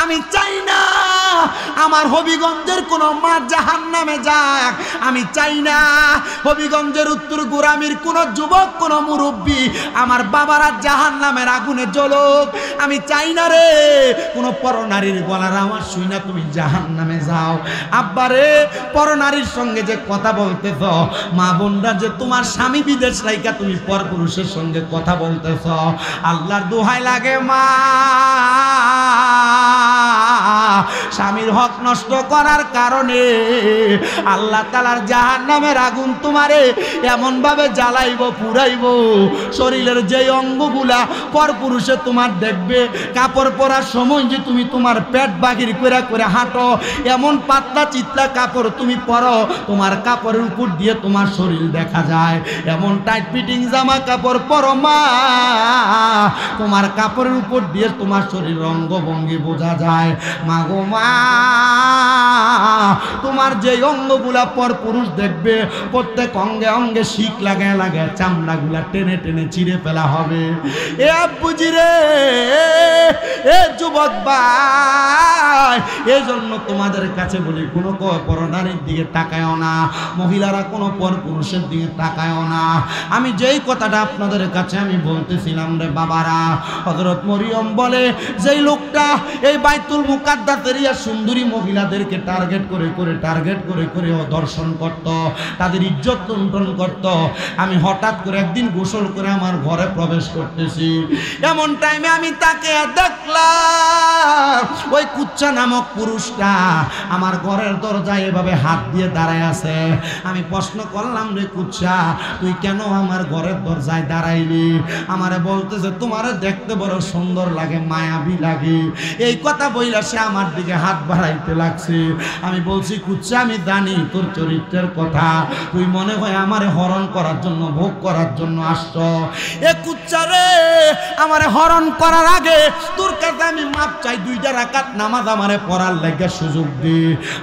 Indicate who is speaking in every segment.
Speaker 1: আমি চাই না আমার হবিগঞ্জের কোন মা জাহান্নামে যাক, আমি চাই না হবিগঞ্জের উত্তর গোরামির কোন যুবক কোন মুরব্বী আমার বাবারা জাহান্নামের আগুনে জ্বলুক, আমি চাই না রে কোন পরনারীর গলার আওয়াজ শুই না তুমি জাহান্নামে যাও। আব্বারে পরনারীর সঙ্গে যে কথা বলতেছ, মা বোনরা যে তোমার স্বামী বিদেশ রাইকা তুমি পরপুরুষের সঙ্গে কথা বলতেছ, আল্লাহর দোহাই লাগে মা, স্বামীর হক নষ্ট করার কারণে আল্লাহ তাআলার জাহান্নামের আগুন তোমারে এমন ভাবে জ্বালাইব পুরাইব, শরীরের যে অঙ্গগুলা পরপুরুষে তোমার দেখবে, কাপড় পরার সময় যে তুমি তোমার পেট বাহির করে করে হাঁটো, এমন পাতলা চিতলা কাপড় তুমি পরো তোমার কাপড়ের উপর দিয়ে তোমার শরীর দেখা যায়, এমন টাইট ফিটিং জামা কাপড় পরো মা তোমার কাপড়ের উপর দিয়ে তোমার শরীর অঙ্গভঙ্গি বোঝা যায়। মা গো মা, তোমার যে অঙ্গগুলা পর পুরুষ দেখবে প্রত্যেক অঙ্গে অঙ্গে শিক লাগায় লাগায় চামড়াগুলা টেনে টেনে চিরে ফেলা হবে। এ আব্বুজি রে, এ যুবক ভাই, এই জন্য তোমাদের কাছে বলি কোনো পরনারীর দিকে তাকায়ও না, মহিলারা কোনো পর পুরুষের দিকে তাকায়ও না। আমি যেই কথাটা আপনাদের কাছে আমি বলতেছিলাম রে বাবারা, হযরত মরিয়ম বলে যেই লোকটা এই বাইতুল মুকাদ্দাসের সুন্দরী মহিলাদেরকে টার্গেট করে করে দর্শন করত, তাদের ইজ্জত লুণ্ঠন করত, আমি হঠাৎ করে একদিন গোসল করে আমার ঘরে প্রবেশ করতেছি, এমন টাইমে আমি তাকে দেখলাম ওই কুচ্চা নামক পুরুষটা আমার ঘরের দরজায় এভাবে হাত দিয়ে দাঁড়ায় আছে। আমি প্রশ্ন করলাম রে কুচ্চা, তুই কেন আমার ঘরের দরজায় দাঁড়াইলি? আমারে বলতেছে তোমারে দেখতে বড় সুন্দর লাগে, মায়াবী লাগে। এই কথা বইলা সে আমার দিকে হাত বাড়াইতে লাগছে। আমি বলছি কুচ্চা, আমি জানি তোর চরিত্রের কথা, তুই মনে হয় আমারে হরণ করার জন্য, ভোগ করার জন্য আসছ। এ কুচ্চা রে, আমারে হরণ করার আগে তোর কাছে আমি মাপ চাই, 2 রাকাত নামাজ আমারে পড়ার লাগে সুযোগ দে।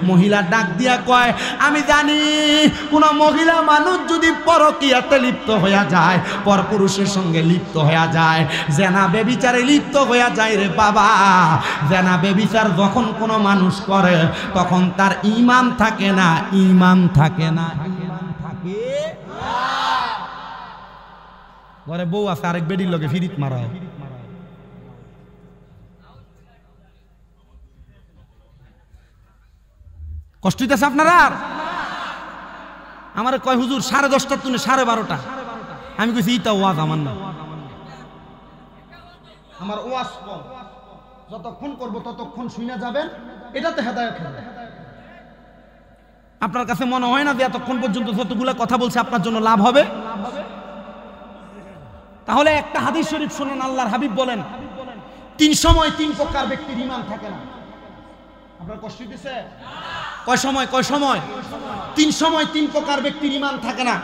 Speaker 1: মহিলা ডাক দিয়া কয়, আমি জানি কোন মহিলা মানুষ যদি পরকীয়াতে লিপ্ত হইয়া যায়, পরপুরুষের সঙ্গে লিপ্ত হইয়া যায়, জেনা বেবিচারে লিপ্ত হইয়া যায় রে বাবা, জেনা বেবিচার যখন কোন মানুষ করে তখন তার ঈমান থাকে না, ঈমান থাকে না, ঈমান থাকে ঘরে বউ আছে আরেক বেডির লগে ফিরিত মারা। কষ্ট হইতেছে আপনারা? আমার কয় হুজুর 10:30টার তুলে 12:30, আমি কইছি ইটা ওয়াজ আমার না, আমার ওয়াজ কম, যতক্ষণ করব ততক্ষণ শুনে যাবেন, এটাতে হেদায়েত হবে। আপনার কাছে মনে হয় না যে এতক্ষণ পর্যন্ত যতগুলা কথা বলছে আপনার জন্য লাভ হবে? তাহলে একটা হাদিস শরীফ শুনুন, আল্লাহর হাবিব বলেন 3 সময় 3 প্রকার ব্যক্তির ঈমান থাকে না। আপনার কষ্ট দিছে? কয় সময়? 3 সময় 3 প্রকার ব্যক্তির ঈমান থাকে না।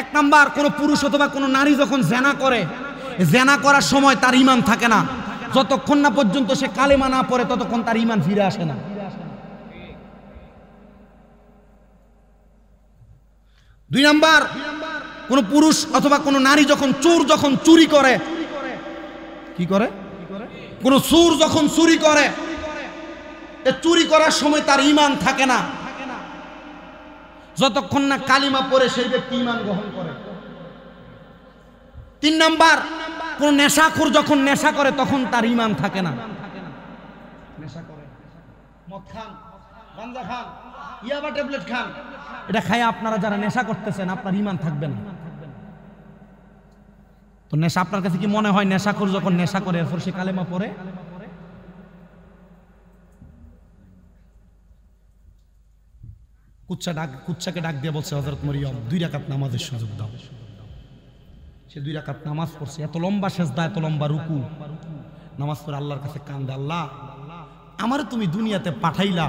Speaker 1: 1 নাম্বার, কোন পুরুষ অথবা কোন নারী যখন জেনা করে, জেনা করার সময় তার ঈমান থাকে না, যতক্ষণ না পর্যন্ত সে কালেমা না পড়ে ততক্ষণ তার ঈমান ফিরে আসে না। 2 নাম্বার, কোন পুরুষ অথবা কোন নারী যখন চুরি করে, কি করে? কোন চোর যখন চুরি করে, এ চুরি করার সময় তার ঈমান থাকে না, যতক্ষণ না কালিমা পড়ে সেই ব্যক্তি ঈমান গ্রহণ করে। 3 নাম্বার, কোন নেশাখোর যখন নেশা করে তখন তার ঈমান থাকে না। নেশা করে, মদ খান, গাঁজা খান, ইয়াবা ট্যাবলেট খান, এটা খায় আপনারা যারা নেশা করতেছেন আপনার ঈমান থাকবে না। তো নেশা, আপনার কাছে কি মনে হয় নেশাখোর যখন নেশা করে এরপর সে কালেমা পড়ে? কুচ্চাকে ডাক দিয়ে বলছে হযরত মরিয়ম 2 রাকাত নামাজের সুযোগ দাও। সে 2 রাকাত নামাজ পড়ছে, এত লম্বা সেজদা, এত লম্বা রুকু, নামাজ পড়ে আল্লাহর কাছে কান্দে, আল্লাহ আমারে তুমি দুনিয়াতে পাঠাইলা,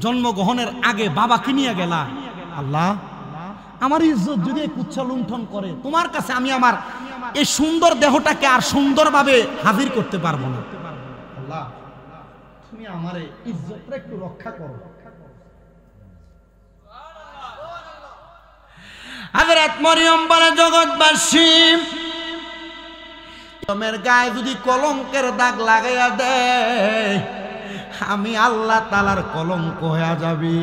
Speaker 1: জন্মগ্রহণের আগে বাবাকে নিয়ে গেলা, আল্লাহ আমার ইজ্জত যদি কুচ্ছা লুণ্ঠন করে, তোমার কাছে আমি আমার এই সুন্দর দেহটাকে আর সুন্দরভাবে হাজির করতে পারবো না, আল্লাহ তুমি আমার ইজ্জতটা একটু রক্ষা করো। হযরত মরিয়ম বলে, জগৎবাসী তোমার গায়ে যদি কলঙ্কের দাগ লাগাইয়া দেয়, আমি আল্লাহ তাআলার কলঙ্ক হয়ে যাবে।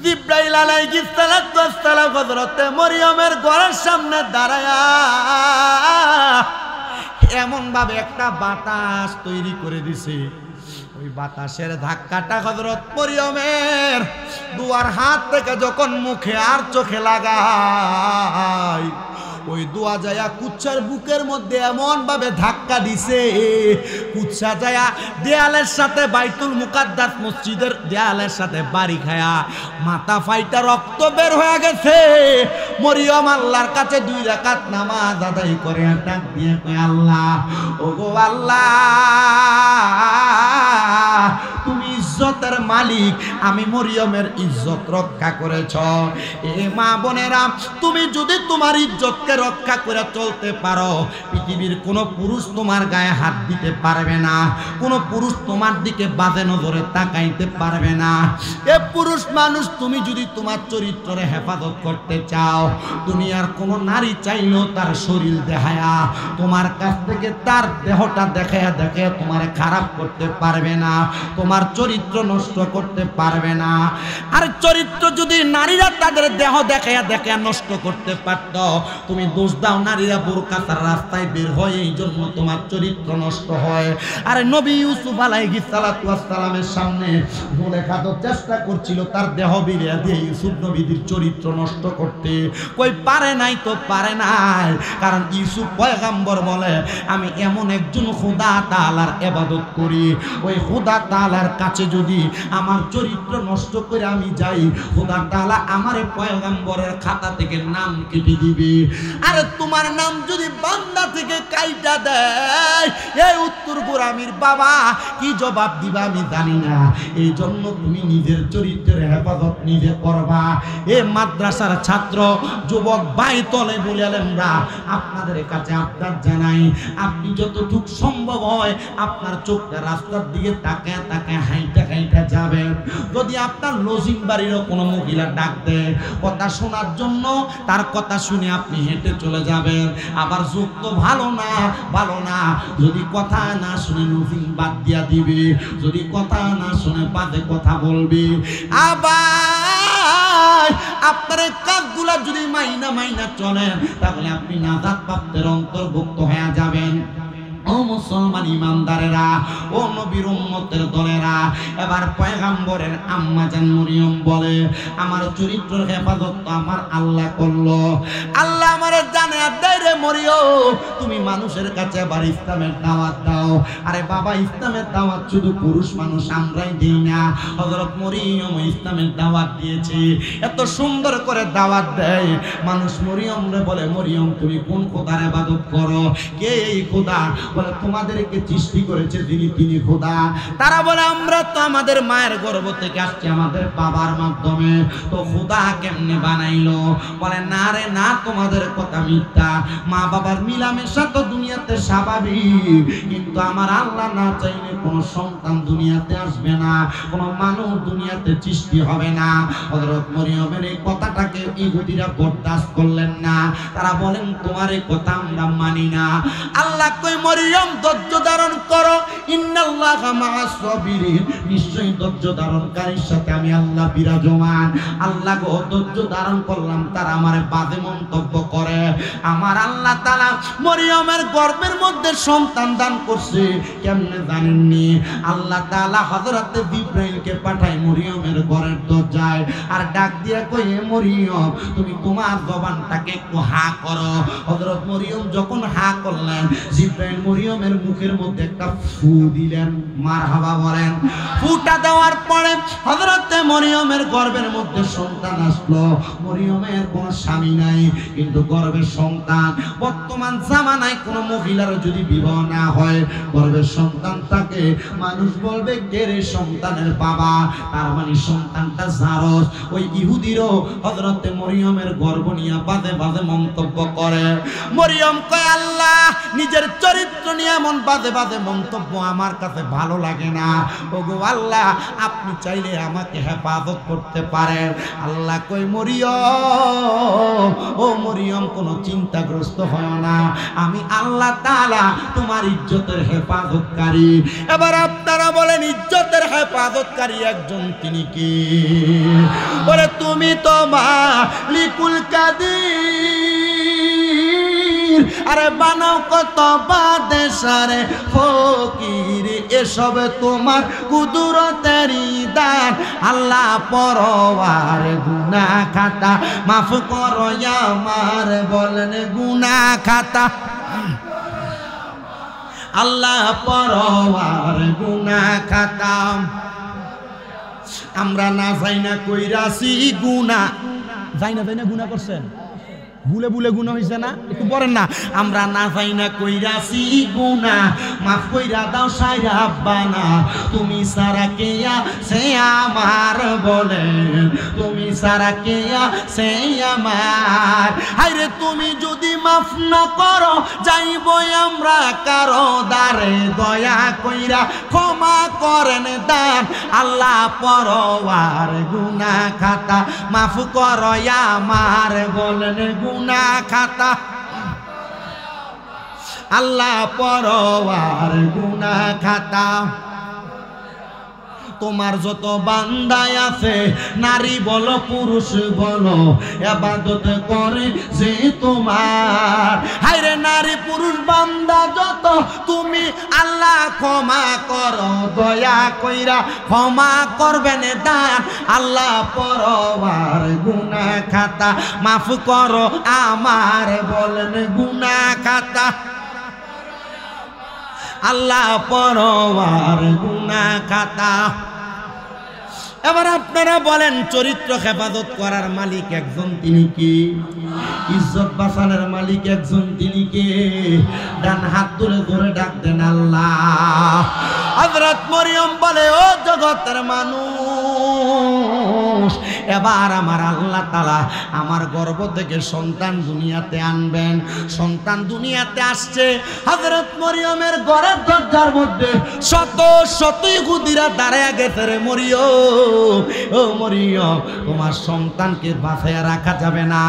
Speaker 1: জিবরাইল আলাইহিস সালাম হযরতে মরিয়মের ঘরের সামনে দাঁড়ায়া এমন ভাবে একটা বাতাস তৈরি করে দিছে, ওই বাতাসের ধাক্কাটা হযরত মরিয়মের দুয়ার হাত থেকে যখন মুখে আর চোখে লাগায়, ওই দোয়া যায়া কুচ্ছার বুকের মধ্যে এমন ভাবে ধাক্কা দিছে, কুচ্ছা যায়া দেয়ালের সাথে বাইতুল মুকাদ্দাস মসজিদের দেয়ালের সাথে বাড়ি খায়া মাথা ফাইটা রক্ত বের হয়ে গেছে। মরিয়ম আল্লাহর কাছে 2 রাকাত নামাজ আদায় করে ডাক দিয়ে কয়, আল্লাহ, ওগো আল্লাহ, তুমি ইজ্জতের মালিক, আমি মরিয়মের ইজ্জত রক্ষা করেছ। এ মা বোনেরা, তুমি যদি তোমার ইজ্জতকে রক্ষা করে চলতে পারো, পৃথিবীর কোনো পুরুষ তোমার গায়ে হাত দিতে পারবে না, কোনো পুরুষ তোমার দিকে বাজে নজরে তাকাইতে পারবে না। এ পুরুষ মানুষ, তুমি যদি তোমার চরিত্রের হেফাজত করতে চাও, দুনিয়ার কোনো নারী চাইলেও তার শরীর দেখায়া তোমার কাছ থেকে তার দেহটা দেখায়া দেখায়া তোমার খারাপ করতে পারবে না, তোমার চরিত্র নষ্ট করতে পারবে না। আর চরিত্র যদি নারীরা তাদের দেহ দেখায়া দেখায়া নষ্ট করতে পারত, তুমি দোষ দাও নারীরা বোরকা তার রাস্তায় বের হয়, এই জন্য তোমার চরিত্র নষ্ট হয়। আর নবী ইউসুফ আলাইহিস সালামের সামনে জুলেখা তো চেষ্টা করছিল তার দেহ বিলিয়ে দিয়ে ইউসুফ নবীর চরিত্র নষ্ট করতে, কই পারে নাই তো পারে নাই, কারণ ইউসুফ পয়গম্বর বলে, আমি এমন একজন খোদা তাআলার ইবাদত করি, ওই খোদা তাআলার কাছে যদি আমার চরিত্র নষ্ট করে আমি যাই, খোদা তাআলা আমারে পয়গম্বরের খাতা থেকে নাম কেটে দিবে। আর তোমার নাম যদি বান্দা থেকে কাইটা দেয়, এই উত্তর গোরামির বাবা কি জবাব দিবা আমি জানি না। এই জন্য তুমি নিজের চরিত্রের হেফাজত নিজে করবা। এ মাদ্রাসার ছাত্র যুবক ভাই তলে বলেলেনরা, আপনাদের কাছে আবদার জানাই, আপনি যতটুকু সম্ভব হয় আপনার চোখটা রাস্তার দিকে তাকায় তাকায় হাইটা হাইটা যাবেন। যদি আপনার লজিং বাড়িরও কোনো মহিলা ডাক দেয় কথা শোনার জন্য, তার কথা শুনে আপনি হেঁটে চলে যাবেন। আবার যুগ তো ভালো না, ভালো না, যদি কথা না শুনে লজিং বাদ দিয়া দিবে, যদি কথা না শুনে বাদে কথা বলবে। আবার আপনার কাজগুলা যদি মাইনা মাইনা চলেন, তাহলে আপনি নাজাত প্রাপ্তের অন্তর্ভুক্ত হয়ে যাবেন। ও মুসলমান ইমানদারেরা, ও নবীর উম্মতের দলেরা, এবার পয়গম্বরের আম্মা জান মরিয়ম বলে, আমার চরিত্রের হেফাজত তো আমার আল্লাহ করলো। আল্লাহ আমারে জানে দেয় রে মরিয়ম, তুমি মানুষের কাছে এবার ইসলামের দাওয়াত দাও। আরে বাবা, ইসলামের দাওয়াত শুধু পুরুষ মানুষ আমরাই দিই না, হযরত মরিয়ম ইসলামের দাওয়াত দিয়েছে। এত সুন্দর করে দাওয়াত দেয় মানুষ মরিয়ম রে বলে, মরিয়ম তুমি কোন খোদার ইবাদত করো? কে এই খোদা? বলে তোমাদেরকে সৃষ্টি করেছে যিনি, তিনি খোদা। তারা বলে আমরা তো আমাদের মায়ের গর্ভ থেকে আসছে, আমাদের বাবার মাধ্যমে, তো খোদা কেমনে বানাইলো? বলে না রে না, তোমাদের কথা মিথ্যা, মা বাবার মিলামেশা তো দুনিয়াতে স্বাভাবিক, কিন্তু আমার আল্লাহ না চাইলে কোনো সন্তান দুনিয়াতে আসবে না, কোনো মানুষ দুনিয়াতে সৃষ্টি হবে না। হযরত মরিয়মের এই কথাটাকে ইহুদিরা বরদাস্ত করলেন না। তারা বলেন তোমার এই কথা আমরা মানি না। আল্লাহ কই মরিয়ম ধৈর্য ধারণ করো, ইন্নাল্লাহা মা'আস সাবিরিন, নিশ্চয়ই ধৈর্য ধারণকারীর সাথে আমি আল্লাহ বিরাজমান। আল্লাহ গো ধৈর্য ধারণ করলাম, তারা আমারে বাজে মন্তব্য করে। আমার আল্লাহ তাআলা মরিয়মের গর্ভের মধ্যে সন্তান দান করছে, কেমনে জানেননি? আল্লাহ তাআলা হযরতে জিবরাইলকে পাঠায় মরিয়মের ঘরের দরজায়, আর ডাক দিয়ে কই, মরিয়ম তুমি তোমার জবানটাকে একটু হা করো। হযরত মরিয়ম যখন হা করলেন, জিবরাইল মরিয়মের মুখের মধ্যে একটা ফু দিলেন, মারহাবা বলেন। ফুটা দেওয়ার পরে হযরতে মরিয়মের গর্ভের মধ্যে সন্তান আসলো। মরিয়মের কোনো স্বামী নাই, কিন্তু গর্ভের সন্তান। বর্তমান জামানায় কোনো মহিলার যদি বিবাহ না হয়, গর্ভের সন্তান থাকে, মানুষ বলবে কে রে সন্তানের বাবা, তার মানে সন্তানটা জারজ। ওই ইহুদিরও হযরতে মরিয়মের গর্ভ নিয়ে বাজে বাজে মন্তব্য করে। মরিয়ম কয়, আল্লাহ আল্লাহ নিজের চরিত্র নিয়ে এমন বাজে বাজে মন্তব্য আমার কাছে ভালো লাগে না। ওগো আল্লাহ আপনি চাইলে আমাকে হেফাজত করতে পারেন। আল্লাহ কই মরিয়ম, ও মরিয়ম কোনো চিন্তাগ্রস্ত হয় না, আমি আল্লাহ তাআলা তোমার ইজ্জতের হেফাজতকারী। এবার আপনারা বলেন ইজ্জতের হেফাজতকারী একজন তিনি কি? বলে তুমি তো মালিকুল কাদির, আরে বানাও কত বাদেশারে ফকির, এসব তোমার কুদরতেরই দান। আল্লাহ পরওয়ার গুনাহ খাতা মাফ করো আমার, বলেন গুনাহ খাতা। আল্লাহ পরওয়ার গুনাহ খাতা, আমরা না যাই না কইরাছি গুনাহ, যাই না গুনাহ করছেন, ভুলে ভুলে গুনাহ হইছে না, একটু বলেন না। আমরা না যাই না কইরাছি গুনাহ, মাফ কইরা দাও সাইরা আব্বানা, তুমি সারা কে আছে আমার, বলেন তুমি সারা কে আছে আমার। হায়রে তুমি যদি মাফ না করো যাইব আমরা কারো দ্বারে, দয়া কইরা ক্ষমা করেন দান। আল্লাহ পরওয়ার গুনাহ খাতা মাফ করো আমার, বলেন গুনাহ খাতা। আল্লাহ পরওয়ার গুনাহ খাতা। তোমার যত বান্দায় আছে নারী বলো পুরুষ বলো ইবাদত করে যে তোমার, হায়রে নারী পুরুষ বান্দা যত তুমি আল্লাহ ক্ষমা করো, দয়া কইরা ক্ষমা করবেন দান। আল্লাহ পরওয়ার গুনাহ খাতা মাফ করো আমার, বলেন গুনাহ খাতা। আল্লাহ পরওয়ার গুনাহ খাতা। এবার আপনারা বলেন চরিত্র হেফাজত করার মালিক একজন তিনি কি? ইজ্জত বাঁচানোর মালিক একজন তিনি কে? ডান হাত তুলে ধরে ডাক দেন আল্লাহ। হযরত মরিয়ম বলে ও জগতের মানুষ, এবার আমার আল্লাহ তাআলা আমার গর্ভ থেকে সন্তান দুনিয়াতে আনবেন। সন্তান দুনিয়াতে আসছে, হযরত মরিয়মের ঘরের দরজার মধ্যে শত শত ইহুদিরা দাঁড়ায় গেছে। রে মরিয়ম, ও মরিয়ম তোমার সন্তানকে বাঁচাইয়া রাখা যাবে না।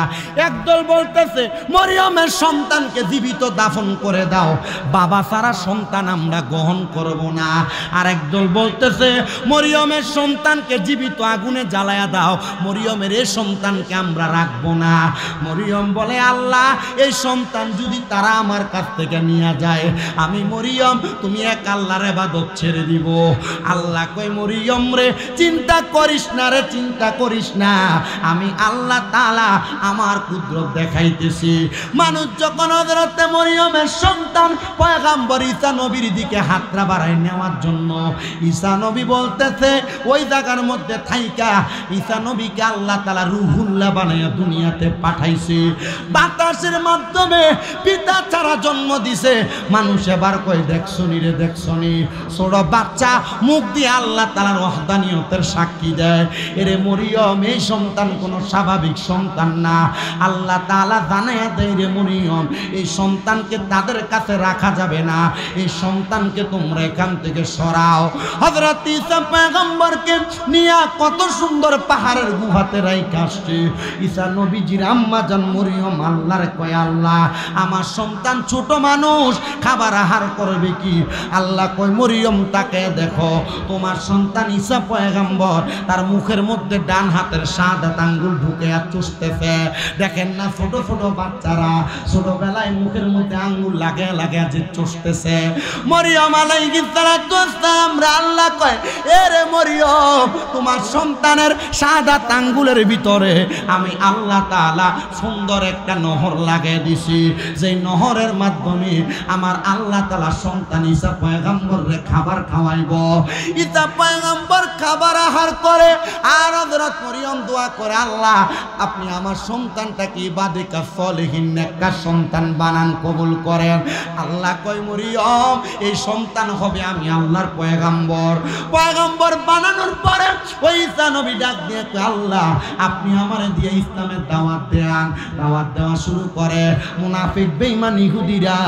Speaker 1: একদল বলতেছে মরিয়মের সন্তানকে জীবিত দাফন করে দাও, বাবা ছাড়া সন্তান আমরা গ্রহণ করব না। আর একদল বলতেছে মরিয়মের সন্তানকে জীবিত আগুনে জ্বালায়া দাও, মরিয়মের এই সন্তানকে আমরা রাখবো না। মরিয়ম বলে আল্লাহ এই সন্তান যদি তারা আমার কাছ থেকে নিয়ে যায়, আমি মরিয়ম তুমি এক আল্লাহর ইবাদত ছেড়ে দিব। আল্লাহ কই মরিয়ম রে চিন্তা করিস না রে, চিন্তা করিস না, আমি আল্লাহ তাআলা আমার কুদরত দেখাইতেছি। মানুষ যখন হযরত মরিয়মের সন্তান পয়গম্বর ঈসা নবীর দিকে হাতটা বাড়ায় নেওয়ার জন্য, ঈসা নবী বলতেছে ওই জায়গার মধ্যে থাইকা ঈসা নবীকে আল্লাহ তাআলা রূহুল্লাহ বানায়া দুনিয়াতে পাঠাইছে। বাতাসের মাধ্যমে পিতা ছাড়া জন্ম দিছে। মানুষ এবার কই দেখছনি রে দেখছনি, ছোট বাচ্চা মুখ দিয়ে আল্লাহ তাআলার ওয়াহদানিয়তের সাক্ষী দেয়। এরে মরিয়ম এই সন্তান কোনো স্বাভাবিক সন্তান না। আল্লাহ তাআলা জানায়া দেয় রে মরিয়ম এই সন্তানকে তাদের কাছে রাখা যাবে না, এই সন্তানকে তোমরা এখান থেকে সরাও। হযরত ঈসা পয়গম্বরকে নিয়ে কত সুন্দর পাহাড়ের গুহাতে রাইখা আসছে। ঈসা নবীজির আম্মা জান মরিয়ম আল্লাহর কয় আল্লাহ আমার সন্তান ছোট মানুষ খাবার আহার করবে কি? আল্লাহ কয় মরিয়ম তাকে দেখো, তোমার সন্তান ঈসা পয়গম্বর তার মুখের মধ্যে ডান হাতের শাহাদাত আঙ্গুল ঢুকে আর চুষতেছে। দেখেন না ছোট ছোট বাচ্চারা ছোটবেলায় মুখের মধ্যে আঙ্গুল লাগে লাগে যে চুষতেছে। মরিয়ম আলাইহিস সালাম আল্লাহ কয় এরে মরিয়ম তোমার সন্তানের শাহাদাত আঙ্গুলের ভিতরে আমি আল্লাহ তাআলা সুন্দর একটা নহর লাগিয়ে দিছি, যে নহরের মাধ্যমে আমার আল্লাহ তাআলা সন্তান ঈসা পয়গম্বরকে খাবার খাওয়াইব। ঈসা পয়গম্বর খাবার আহার করে আর হযরত মরিয়ম দোয়া করে আল্লাহ আপনি আমার সন্তানটাকে ইবাদিকা সলিহিন নেককার সন্তান বানান, কবুল করেন। আল্লাহ কয় মরিয়ম এই সন্তান হবে আমি আল্লাহর পয়গম্বর। পয়গম্বর বানানোর পরে ওই ঈসা নবী নবী ডাক দিয়ে কয় আল্লাহ আপনি আমারে দিয়ে ইসলামের দাওয়াত দেন। দাওয়াত দেওয়া শুরু করে। মুনাফিক বেঈমান ইহুদিরা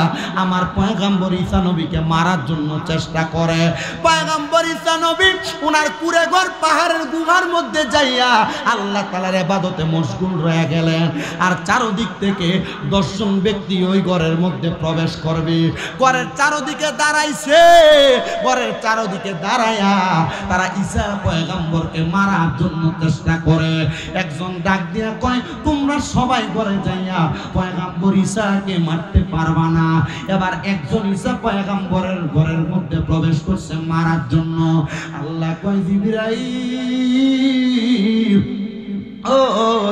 Speaker 1: আমার পয়গম্বর ঈসা নবীকে মারার জন্য চেষ্টা করে। পয়গম্বর ঈসা নবী ওনার কুড়ে ঘর পাহাড়ের গুহার মধ্যে যাইয়া আল্লাহ তাআলার ইবাদতে মশগুল রয়ে গেলেন। আর চারদিক থেকে 10 জন ব্যক্তি ওই ঘরের মধ্যে প্রবেশ করবে। ঘরের চারদিকে দাঁড়াইছে। ঘরের চারদিকে দাঁড়ায়া তারা ঈসা পয়গম্বরকে মারার জন্য চেষ্টা করে। একজন ডাক দিয়া কয় তোমরা সবাই ঘরে যাইয়া পয়গম্বর ঈসাকে মারতে পারবা না। এবার একজন ঈসা পয়গম্বরের ঘরের মধ্যে প্রবেশ করছে মারার জন্য। আল্লাহ কয় জিবরাইল ও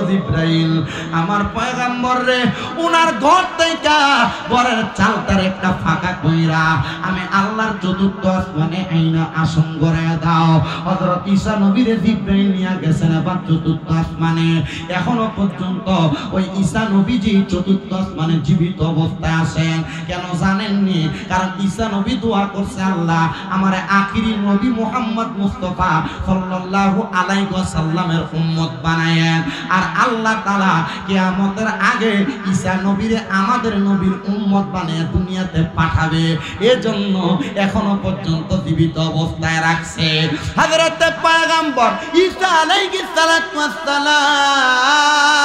Speaker 1: জিবরাইল আমার পয়গম্বর রে ওনার ঘর থেকে ঘরের চালটার একটা ফাঁকা কইরা আমি আল্লাহর চতুর্থ আসমানে আইনা আসন গড়ায় দাও। হযরত ঈসা নবীরে জিবরাইল নিয়ে গেছেন আবার চতুর্থ আসমানে। এখনো পর্যন্ত ওই ঈসা নবীজি চতুর্থ আসমানে জীবিত অবস্থায় আছেন। কেন জানেননি? কারণ ঈসা নবী দোয়া করছে আল্লাহ আমারে আখিরি নবী মুহাম্মদ মুস্তাফা সাল্লাল্লাহু আলাইহি ওয়াসাল্লামের উম্মত বানায়। আর আল্লাহ তাআলা কিয়ামতের আগে ঈসা নবীরে আমাদের নবীর উম্মত বানিয়ে দুনিয়াতে পাঠাবে। এজন্য এখনো পর্যন্ত জীবিত অবস্থায় রাখছে। হযরত পয়গম্বর ঈসা আলাইহিস সালাতু ওয়াস সালাম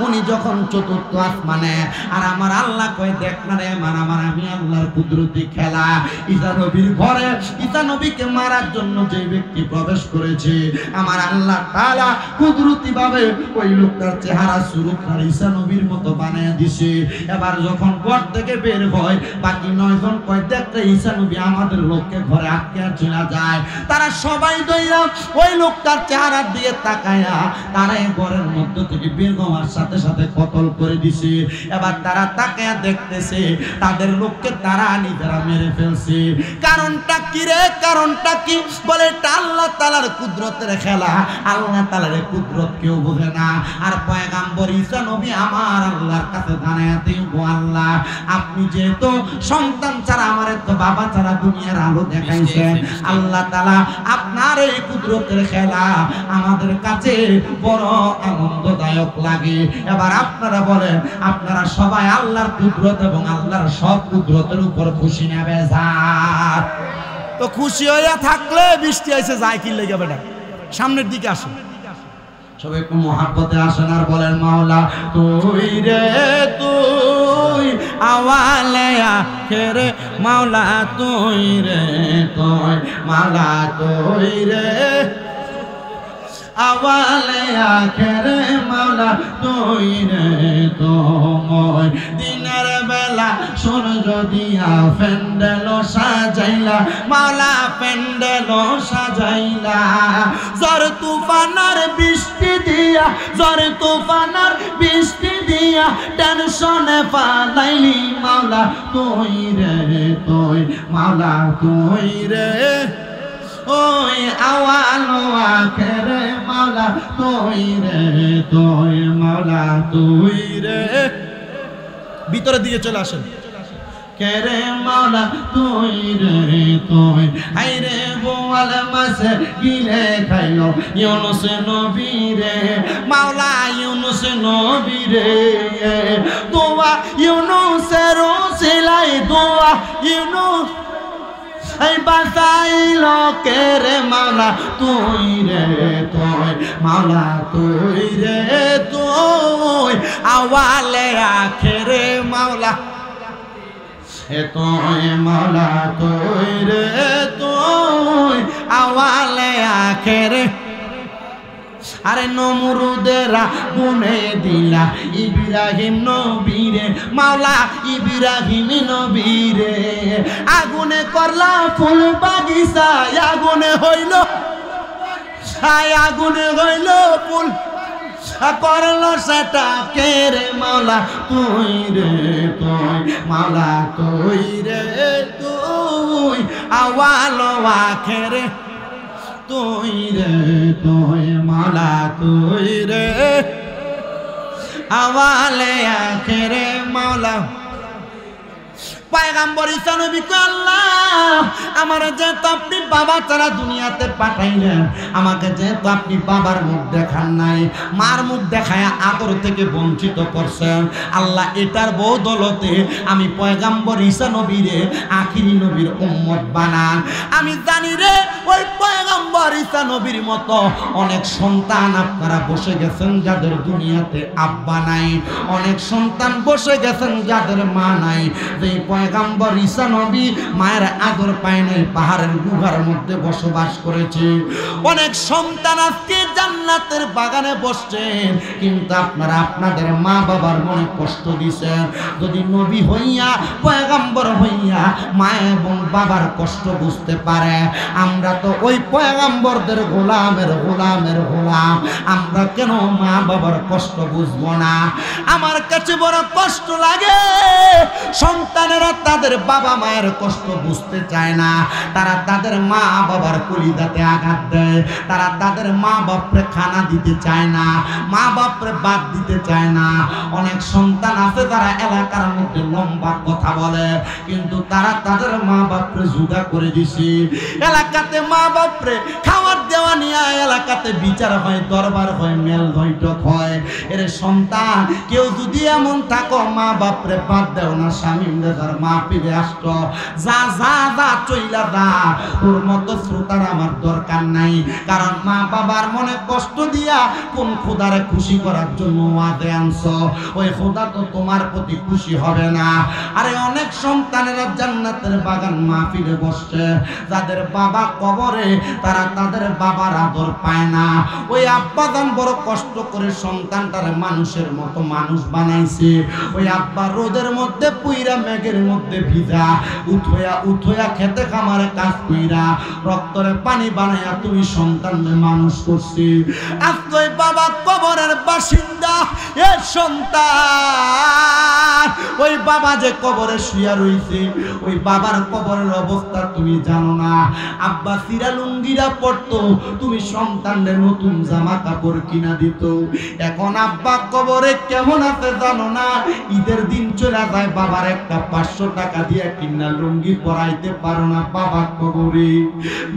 Speaker 1: উনি যখন চতুর্থ আসমানে আর আমার আল্লাহ কয় দেখ না রে আমার আমি আল্লাহর কুদরতি খেলা। ঈসা নবীর ঘরে ঈসা নবীকে মারার জন্য যে ব্যক্তি প্রবেশ করেছে আমার আল্লাহ তাআলা কুদরতি ভাবে ওই লোকটার চেহারা সুরূপটা ঈসা নবীর মতো বানায় দিছে। এবার যখন ঘর থেকে বের হয় বাকি 9 জন কয় দেখতে ঈসা নবী আমাদের লোককে ঘরে আটকে চলে যায়। তারা সবাই দইরা ওই লোকটার চেহারার দিকে তাকায়া তারা এই ঘরের মধ্য থেকে বের হওয়ার সাথে সাথে কতল করে দিছে। এবার তারা তাকায়া দেখতেছে তাদের লোককে তারা নিজেরা মেরে ফেলছে। কারণটা কি রে? কারণটা কি? বলে এটা আল্লাহ তাআলার কুদরতের খেলা। আল্লাহ তাআলার কুদরত কেউ বোঝে না। আর পয়গম্বর ঈসা নবী আমার আল্লাহর কাছে জানায়া দিও গো আল্লাহ আপনি যেহেতু সন্তান ছাড়া আমারে তো বাবা ছাড়া দুনিয়ার আলো দেখাইছেন। আল্লাহ তাআলা আপনার এই কুদরতের খেলা আমাদের কাছে বড় আনন্দদায়ক লাগে। এবার আপনারা বলেন আপনারা সবাই আল্লাহর কুদরত এবং আল্লাহর সব কুদরতের উপর খুশি না বেজার? তো খুশি হইয়া থাকলে বৃষ্টি আইছে যায় কি লেগে বেটা সামনের দিকে আসুন সবাই একটু মহাব্বতে আসেন আর বলেন মাওলা তুই রে তুই আওয়ালে আখেরে মাওলা তুই রে তুই মাওলা তুই রে আওয়ালে আখেরে মাওলা তুই রে তুই দিনের বেলা সূর্য দিয়া প্যান্ডেল সাজাইলা মাওলা প্যান্ডেল সাজাইলা ঝড় তুফানের বৃষ্টি দিয়া ঝড় তুফানের বৃষ্টি দিয়া টেনশনে পালাইলি মাওলা তুই রে তুই মাওলা তুই রে ওই আওয়ালো আখেরে মাওলা তুই রে তুই মাওলা তুই রে ভিতরের দিকে চলে আসেন কেরে মাওলা তুই রে তুই হাই রে বোয়াল মাছে গিলে খাইলো ইউনুস নবী রে মাওলা ইউনুস নবী রে দোয়া ইউনুসের ওসিলাই দোয়া ইউনুস এই বাঁচাইলো কেরে মাওলা তুই রে তুই মাওলা তুই রে তুই আওয়ালে আখেরে মাওলা এ তুই মাওলা তুই রে তুই আওয়ালে আখেরে আরে নমরুদেরা গুনে দিলা ইব্রাহিম নবীরে মাওলা ইব্রাহিম নবীরে আগুনে করলা ফুল বাগিচা আগুনে হইল আগুনে হইল ফুল করলো সেটা কেরে মাওলা তুই রে তুই মাওলা তুই রে তুই আওয়ালো আখেরে তুই রে তুই মাওলা তুই রে আওয়ালে আখেরে মাওলা পয়গম্বর ঈসা নবী কয় আল্লাহ আমারে যেহেতু আপনি বাবা ছাড়া দুনিয়াতে পাঠাইলেন, আমাকে যেহেতু আপনি বাবার মুখ দেখান নাই, মার মুখ দেখায় আদর থেকে বঞ্চিত করছেন, আল্লাহ এটার বদৌলতে আমি পয়গম্বর ঈসা নবীরে আখিরি নবীর উম্মত বানান। আমি জানি রে ওই পয়গম্বর ঈসা নবীর মতো অনেক সন্তান আপনারা বসে গেছেন যাদের দুনিয়াতে আব্বা নাই, অনেক সন্তান বসে গেছেন যাদের মা নাই। যে পয়গম্বর ঈসা নবী মায়ের আদর পায় নাই, পাহাড়ের গুহার মধ্যে বসবাস করেছে। অনেক সন্তান আজকে জান্নাতের বাগানে বসছেন, কিন্তু আপনারা আপনাদের মা বাবার মনে কষ্ট দিছেন। যদি নবী হইয়া পয়গম্বর হইয়া মা এবং বাবার কষ্ট বুঝতে পারে, আমরা তো ওই পয়গম্বরদের গোলামের গোলামের গোলাম, আমরা কেন মা বাবার কষ্ট বুঝবো না? আমার কাছে বড় কষ্ট লাগে সন্তানেরা তাদের বাবা মায়ের কষ্ট বুঝতে চায় না, তারা তাদের মা বাবার কলিজাতে আঘাত দেয়, তারা তাদের মা বাপরে খানা দিতে চায় না, মা বাপরে বাদ দিতে চায় না। অনেক সন্তান আছে যারা এলাকার মধ্যে লম্বা কথা বলে, কিন্তু তারা তাদের মা বাপরে জুদা করে দিছে। এলাকাতে মা বাপরে খাওয়ার দেওয়া নিয়ে এলাকাতে বিচার হয়, দরবার হয়, মেল বৈঠক হয়। এর সন্তান কেউ যদি এমন থাকো মা বাপরে বাদ দেও না, স্বামী মা ফিরে আসতো, যা যা যা চইলা যা, তোর মতো শ্রোতার আমার দরকার নাই। কারণ মা বাবার মনে কষ্ট দিয়া কোন খোদারে খুশি করার জন্য ওয়াদে আনছো, ওই খোদা তো তোমার প্রতি খুশি হবে না। আরে অনেক সন্তানেরা জান্নাতের বাগান মাহফিলে বসছে, যাদের বাবা কবরে, তারা তাদের বাবার আদর পায় না। ওই আব্বাজান বড় কষ্ট করে সন্তানটারে মানুষের মতো মানুষ বানাইছে। ওই আব্বা রোদের মধ্যে পুইরা, মেঘের মধ্যে ভিজা, উঠোয়া উঠোয়া খেতে খামারে কাজ কইরা, রক্তরে পানি বানাইয়া তুমি সন্তানকে মানুষ করছি। আজকে ওই বাবা কবরের বাসিন্দা, এ সন্তান ওই বাবা যে কবরে শুয়া রইছে, ওই বাবার কবরের অবস্থা তুমি জানো না। আব্বা সিরা লুঙ্গিরা পড়তো, তুমি সন্তানদের নতুন জামা কাপড় কিনা দিত। এখন আব্বা কবরে কেমন আছে জানো না? ঈদের দিন চলে যায়, বাবার একটা 500 টাকা দিয়ে কিনা লুঙ্গি পরাইতে পারো না বাবা কবরে।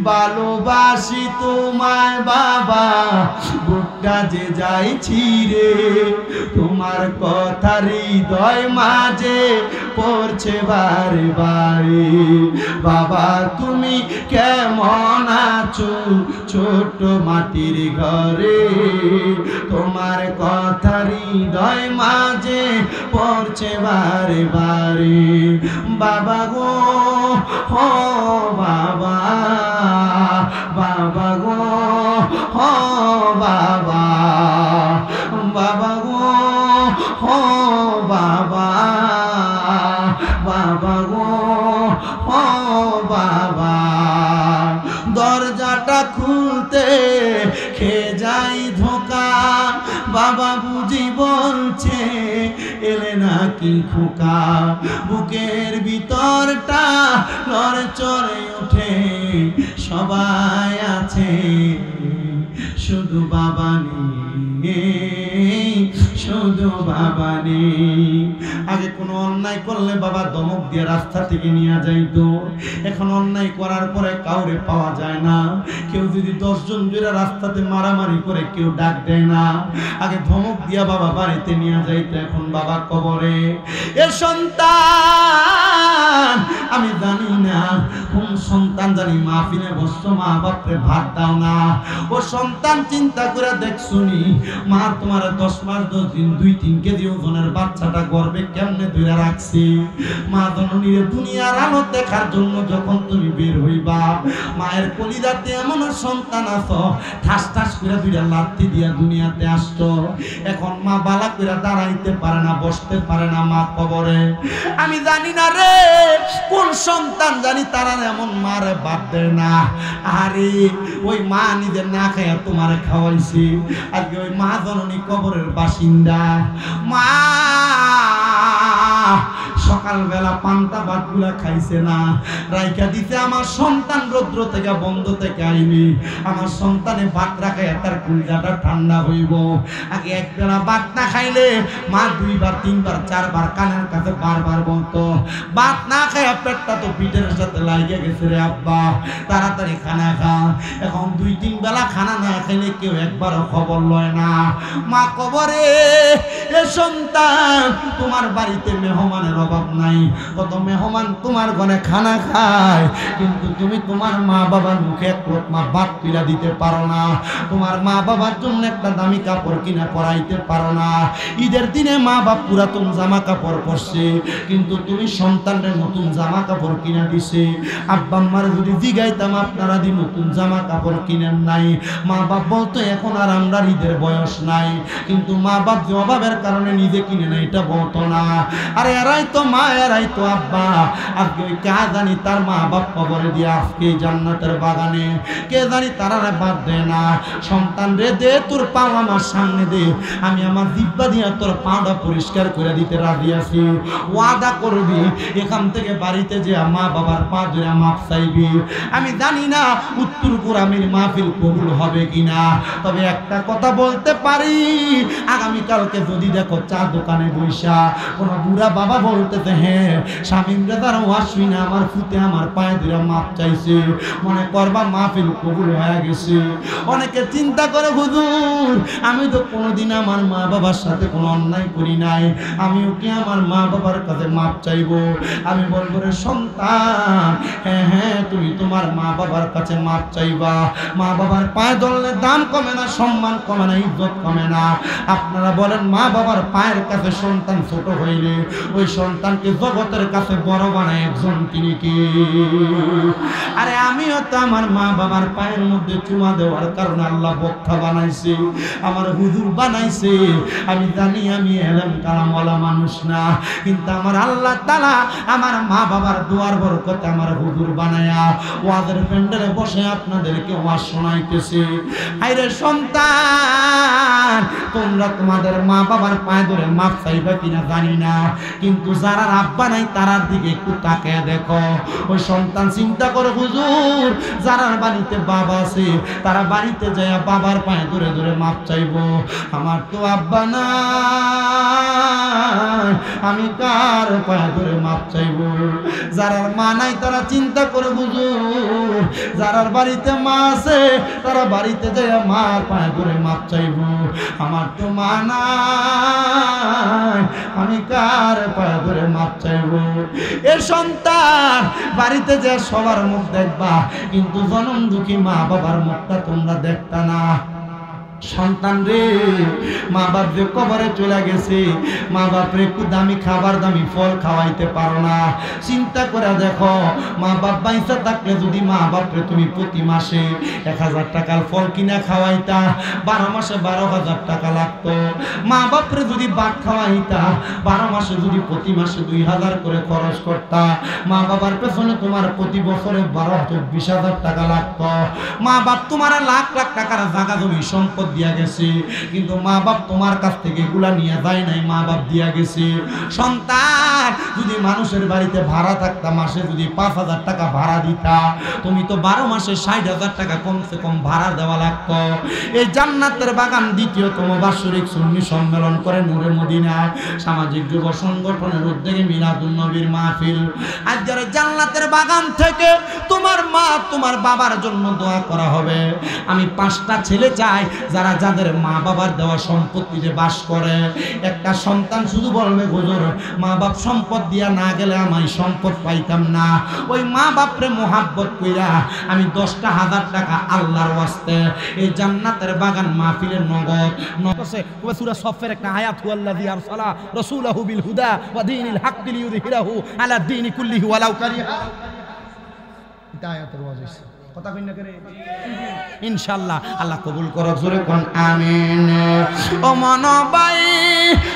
Speaker 1: ভালোবাসি তোমায় বাবা, বুকটা যে যাইছি রে, তোমার কথা হৃদয় মাঝে পড়ছে বারে বারে। বাবা তুমি কেমন আছো ছোট মাটির ঘরে, তোমার কথা হৃদয় মাঝে পড়ছে বারে বারে। বাবা গো ও বাবা, বাবা গো ও বাবা, বাবা গো ও বাবা, বাবা গো ও বাবা। দরজাটা খুলতে খেয়ে যাই ধোকা, বাবা বুঝি বলছে এলে নাকি খোকা। বুকের ভিতরটা নড়চড়ে ওঠে, সবাই আছে শুধু বাবা নেই, শুধু বাবা নেই। আগে কোনো অন্যায় করলে বাবা ধমক দিয়ে রাস্তা থেকে নিয়ে যাইতো, এখন অন্যায় করার পরে কাউরে পাওয়া যায় না। কেউ যদি 10 জন জুড়ে রাস্তাতে মারামারি করে কেউ ডাক দেয় না, আগে ধমক দিয়া বাবা বাড়িতে নিয়ে যাইতো, এখন বাবা কবরে। এ সন্তান আমি জানি না কোন সন্তান জানি মাহফিলে বসছো মা বাপরে ভাত দাও না। ও সন্তান চিন্তা করে দেখছুনি, মা তোমার 10 মাস 10 দিন 2-3 কেজি ওজনের বাচ্চাটা গর্ভে কেমনে ধরে রাখছি। মা জননীর দুনিয়ার আলো দেখার জন্য যখন তুমি বের হইবা, মায়ের কলিজাতে এমন সন্তান আছো ঠাস ঠাস করে দুইটা লাথি দিয়া দুনিয়াতে আসছো। এখন মা বালা করে দাঁড়াইতে পারে না, বসতে পারে না মা কবরে। আমি জানি না রে কোন সন্তান জানি তারা এমন মারে বাদ দেয় না। আরে ওই মা নিজের না খাইয়া তোমারে খাওয়াইছে, আজকে ওই মা জননী কবরের বাসিন্দা। মা সকালবেলা পান্তা ভাতগুলা খাইছে না, রাইখা দিতে আমার সন্তান রৌদ্র থেকে বন্ধ থেকে আইনি, আমার সন্তানে ভাত রাখায় তার কুলজাটা ঠান্ডা হইব। আগে একবেলা ভাত না খাইলে মা 2 বার 3 বার 4 বার কানের কাছে বারবার বলতো, ভাত না খায় পেটটা তো পিঠের সাথে লাগে গেছে রে আব্বা, তাড়াতাড়ি খানা খা। এখন 2-3 বেলা খানা না খাইলে কেউ একবারও খবর লয় না। মা কবরে, এ সন্তান তোমার বাড়িতে মেহমানের অভাব নাই, কত মেহমান তোমার ঘরে খানা খায়, কিন্তু তুমি তোমার মা বাবার মুখে এক লোকমা ভাত তুলে দিতে পারো না, তোমার মা বাবার জন্য একটা দামি কাপড় কিনে পরাইতে পারো না। ঈদের দিনে মা বাপ পুরাতন জামা কাপড় পরছে, কিন্তু তুমি সন্তানের নতুন জামা কাপড় কিনে দিছে। আব্বা আম্মার যদি জিগাইতাম আপনারা দি নতুন জামা কাপড় কিনেন নাই, মা বাপ বলতো এখন আর আমরা ঈদের বয়স নাই, কিন্তু মা বাপ যে অভাবের কারণে নিজে কিনে নেয় এটা বলতো না। আরে এরাই তো মা, এরাই তো আব্বা। আজকে কে জানি তার মা বাপ কবরে দিয়ে আজকে জান্নাতের বাগানে, কে জানি তারা বাদ দেয় না। সন্তান রে দে তোর পা আমার সামনে দে, আমি আমার জিহ্বা দিয়া তোর পাটা পরিষ্কার করে দিতে রাজি আছি। ওয়াদা করবি এখান থেকে বাড়িতে যে মা বাবার পা ধরে মাপ চাইবি। আমি জানি না উত্তর গ্রামের মাহফিল কবুল হবে কিনা, তবে একটা কথা বলতে পারি, আগামীকালকে যদি দেখো চা দোকানে বৈশা কোনো বুড়া বাবা বলতেছে, হ্যাঁ স্বামীরা তারা আসবি না, আমার ফুতে আমার পায়ে ধরে মাপ চাইছে, মনে করবা মাহফিল কবুল হয়ে গেছে। অনেকে চিন্তা করে, হুজুর আমি তো কোনোদিন আমার মা বাবার সাথে কোনো অন্যায় করি নাই, আমিও কি আমার মা বাবার কাছে মাপ চাইবো? আমি বলবো রে সন্তান, হ্যাঁ হ্যাঁ তুমি তোমার মা বাবার কাছে মাপ চাইবা। মা বাবার পায়ে ধরলে দাম কমে না, সম্মান কমে না, ইজ্জত কমে না। আপনারা বলেন মা বাবার পায়ের কাছে সন্তান ছোট হইলে ওই সন্তানকে জগতের কাছে বড় বানায় একজন তিনি কি? আরে আমিও তো আমার মা বাবার পায়ের মধ্যে চুমা দেওয়ার কারণে আল্লাহ বক্তা বানাইছে, আমার হুজুর বানাইছে। আমি জানি আমি এলেম কালামওয়ালা মানুষ না, কিন্তু আমার আল্লাহ তাআলা আমার মা বাবার দোয়ার বরকতে আমার হুজুর বানায়া ওয়াজের প্যান্ডেলে বসে আপনাদেরকে ওয়াজ শোনাইতেছে। আইরে সন্তান, তোমরা তোমাদের মা বাবার পায়ে ধরে মাপ চাইবা কিনা জানি না, কিন্তু যারা আব্বা নাই তারার দিকে একটু তাকিয়ে দেখো। ওই সন্তান চিন্তা করে, হুজুর যারা বাড়িতে বাবা আছে তারা বাড়িতে যায় বাবার পায়ে ধরে ধরে মাপ চাইবো, আমার তো আব্বা নাই, আমি কার পায়ে ধরে মাপ চাইবো? যারা মা নাই তারা চিন্তা করে, হুজুর যারা বাড়িতে মা আছে তারা বাড়িতে যায় মার পায়ে ধরে মাপ চাইবো, আমার তো মা নাই, আমি কার পায়ে ধরে মাপ চাইবো? এ সন্তান বাড়িতে যে সবার মুখ দেখবা, কিন্তু জনম দুঃখী মা বাবার মুখটা তোমরা দেখতা না। সন্তান রে, মা বাপ যে কবরে চলে গেছে, মা বাপরে একটু দামি খাবার দামি ফল খাওয়াইতে পারো না। চিন্তা করে দেখো, মা বাপ বাইসা থাকলে যদি মা বাপরে তুমি প্রতি মাসে 1000 টাকার ফল কিনা খাওয়াইতা, 12 মাসে 12,000 টাকা লাগতো। মা বাপরে যদি ভাত খাওয়াইতা, 12 মাসে যদি প্রতি মাসে 2000 করে খরচ করতা, মা বাবার পেছনে তোমার প্রতি বছরে 12-20,000 টাকা লাগতো। মা বাপ তোমার লাখ লাখ টাকার জায়গা জমি সম্পদ দিয়া গেছে, কিন্তু মা বাপ তোমার কাছ থেকে এগুলা নিয়ে যায় নাই, মা বাপ দিয়া গেছে। সন্তান যদি মানুষের বাড়িতে ভাড়া থাকতা, মাসে যদি 5,000 টাকা ভাড়া দিতা, তুমি তো 12 মাসে 60,000 টাকা কমসে কম ভাড়া দেওয়া লাগতো। এই জান্নাতের বাগান দ্বিতীয়তম বাৎসরিক সুন্নি সম্মেলন করে নূরে মদিনা সামাজিক যুব সংগঠনের উদ্যোগে মিলাদুন নবীর মাহফিল। আজ যারা জান্নাতের বাগান থেকে তোমার মা তোমার বাবার জন্য দোয়া করা হবে। আমি 5টা ছেলে চাই যারা যাদের মা বাবার দেওয়া সম্পত্তিতে বাস করে। একটা সন্তান শুধু বলবে, হুজুর মা বাপ সম্পদ দিয়া না গেলে আমি সম্পদ পাইতাম না। ওই মা বাপরে মোহাব্বত কইরা আমি 10,000 টাকা আল্লাহর ওয়াস্তে এই জান্নাতের বাগান মাহফিলের নগদ নকসে ওয়া সূরা সফের একটা আয়াত, হুয়াল্লাযী আরসালা রাসূলাহু বিল হুদা ওয়া দীনিল হাক্কি লিইয়ুযহিরাহু আলা দীনি কুল্লিহি ওয়ালাউ কারিহা। এটা আয়াতের ওয়াজ হইছে, কথা কই না করে ইনশাআল্লাহ আল্লাহ কবুল করুক। জোরে কোন আমিন। ও মন ভাই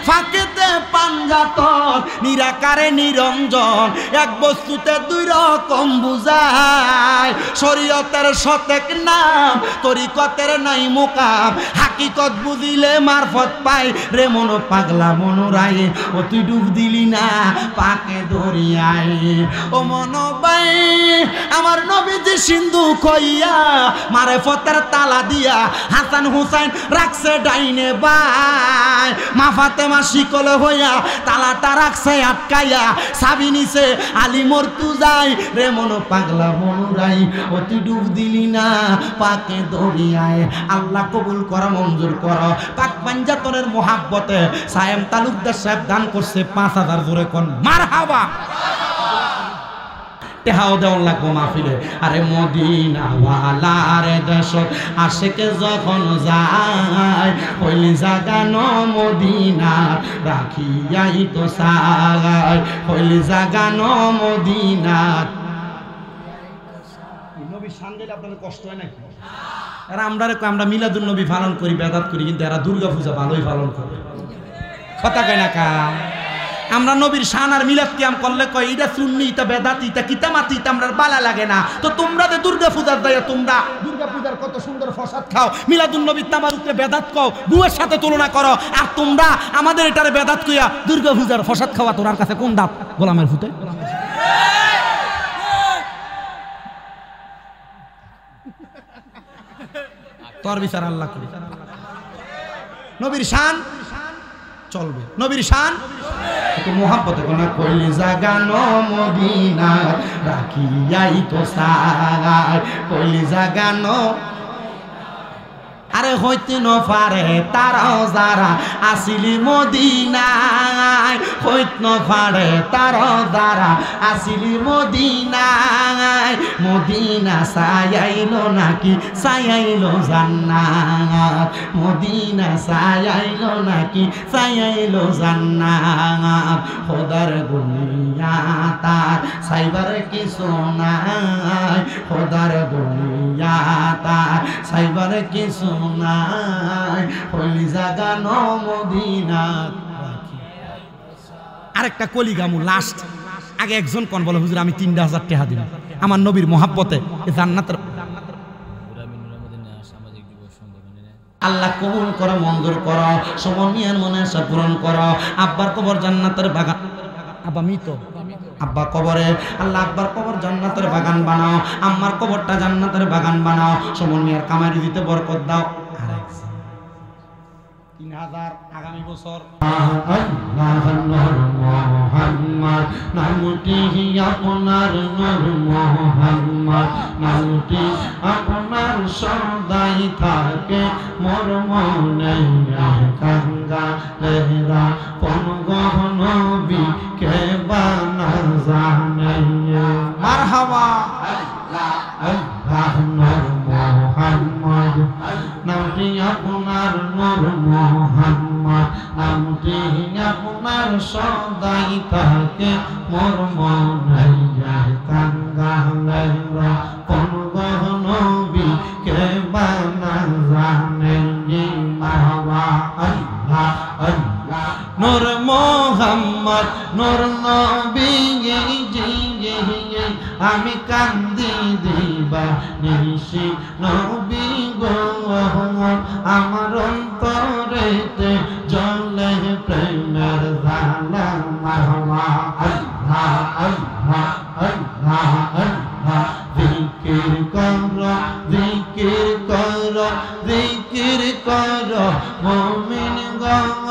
Speaker 1: ফাঁকেতে পাঞ্জাতন নিরাকারে নিরঞ্জন এক বস্তুতে দুই রকম বুঝায় শরীয়তের সতেক নাম তরিকতের নাই মোকাম হাকিকত বুঝিলে মারফত পাই রে মন পাগলা মনোরাই ও তুই ডুব দিলি না পাকে দরিয়ায় ও মন বাই আমার নবীজি সিন্ধু কইয়া মারফতের তালা দিয়া হাসান হুসাইন রাখছে ডাইনে বাই মা ফাতেমা শিকল হইয়া তালাটা রাখছে আটকাইয়া সাবি নিছে আলী মরতু যাই রে মন পাগলা মনোরাই ও তুই ডুব দিলি না পাকে দরিয়ায় আল্লাহ কবুল করা মঞ্জুর কর পাক পাঞ্জাতনের মোহাব্বতে সায়েম তালুকদার সাহেব দান করছে 5000 জোরে কোন মারহাবা তেহাও দেওয়ার লাগবো মাহফিলে আরে মদিনা ওয়ালার দেশত আশেকে যখন যায় হইলি জাগানো মদিনা রাখিয়াই তো সাগায় হইলি জাগানো মদিনা নবী শান দিলে আপনাদের কষ্ট হয় নাকি এরা আমরা মিলাদুন নবী পালন করি বেদাত করি কিন্তু এরা দুর্গা পূজা ভালোই পালন করে কথা কয় না কা আমরা নবীর শান আর মিলাদ কিয়াম করলে কয় এটা সুন্নি এটা বেদাতি এটা কিতামাতি এটা আমরা বালা লাগে না তো তোমরা যে দুর্গা পূজার দায়া তোমরা দুর্গা পূজার কত সুন্দর প্রসাদ খাও মিলাদুন নবী তামারুতে বেদাত কও বুয়ের সাথে তুলনা করো আর তোমরা আমাদের এটারে বেদাত কইয়া দুর্গা পূজার প্রসাদ খাওয়া তোর কাছে কোন দাঁত গোলামের ফুটে তোর বিচার আল্লাহ করে নবীর শান চলবে নবীর শান একটু মোহাব্বতে কোনা কইলি জাগানো মদিনা রাখিয়াই তো সাগায় কইলি জাগানো আরে হইতে ন পারে তারাও যারা আসিলি মদিনায় হইত ন পারে তারাও যারা আসিলি মদিনায় মদিনা সায়াইলো নাকি সায়াইলো জান্নাত মদিনা সায়াইলো নাকি সায়াইলো জান্নাত খোদার দুনিয়া তার সাইবার কিছু নাই খোদার দুনিয়া তার সাইবার কিছু আরেকটা কলিগামু লাস্ট আগে একজন কোন বলে হুজুর আমি 3000 টাকা দিব আমার নবীর মোহাব্বতে জান্নাতের আল্লাহ কবুল করো মঞ্জুর করো সমনিয়ার মনে আশা পূরণ করো আব্বার কবর জান্নাতের বাগান আব্বা মৃত আব্বা কবরে আল্লাহ আব্বার কবর জান্নাতের বাগান বানাও আম্মার কবরটা জান্নাতের বাগান বানাও সমনিয়ার কামাই দিতে বরকত দাও 3000 আগামী বছর মোহাম্মদ নামটি আপনার নূর মোহাম্মদ নামটি আপনার সদাই থাকে মোর মনে গঙ্গা লেহরা কোন গহনবী কে বানা জানে মারহাবা আল্লাহ নূর মোহাম্মদ নামটি আপনার নূর মোহাম্মদ নামটি আপনার সদাই থাকে মোর মনে গঙ্গা লেহরা কোন গহনবী কে বানা জানে মারহাবা আল্লাহ আল্লাহ নূর মোহাম্মদ নূর নবী আমি কান্দি দিবা নিশি নবী গো আমার অন্তরেতে জ্বলে প্রেমের জ্বালা মারহাবা আল্লাহ আল্লাহ আল্লাহ আল্লাহ জিকির করো জিকির করো জিকির করো মুমিন গণ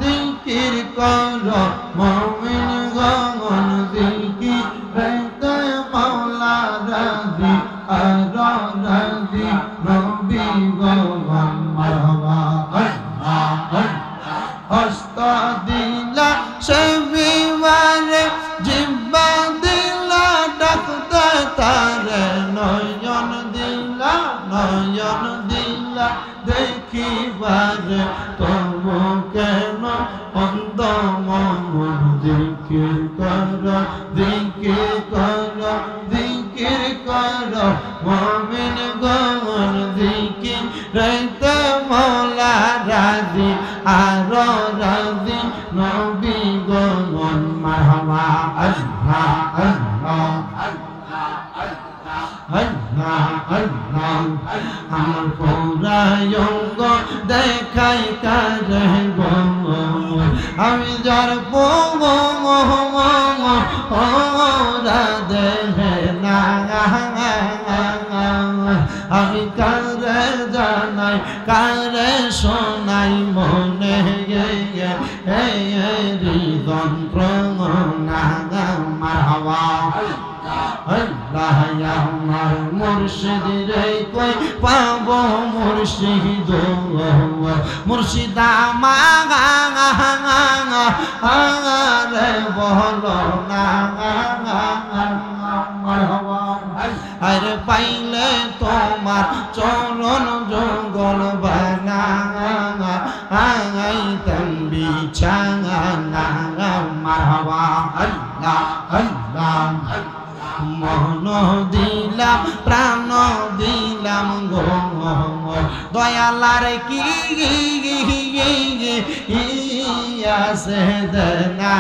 Speaker 1: জিকির করো মুমিন গণ জিকির রে মাওলা রাজি আর রাজি নবী গো মারহাবা আল্লাহ হস্ত দিলা সেবিবারে জিব্বা দিলা ডাকতে তারে নয়ন দিলা দেখিবারে তবু কেন অন্ধ মন জিকির কর জিকির কর জিকির কর মুমিন গণ জিকির রাইতে মওলা রাজি আর রাজি আমার পৌরায়ঙ্গ দেখাই কারে গো আমি যার ওরা দেহে না আমি কারে জানাই কারে শোনাই মনে যন্ত্রণা মারহাবা আল্লাহ আমার মুর্শিদ রে কই পাব মুর্শিদ মুর্শিদা রে বলো না আরে পাইলে তোমার চরণ জঙ্গল বানা তম্বি ছাঙা মারহাবা আল্লাহ আল্লাহ মন দিলাম প্রাণ দিলাম গো দয়ালার কি আছে না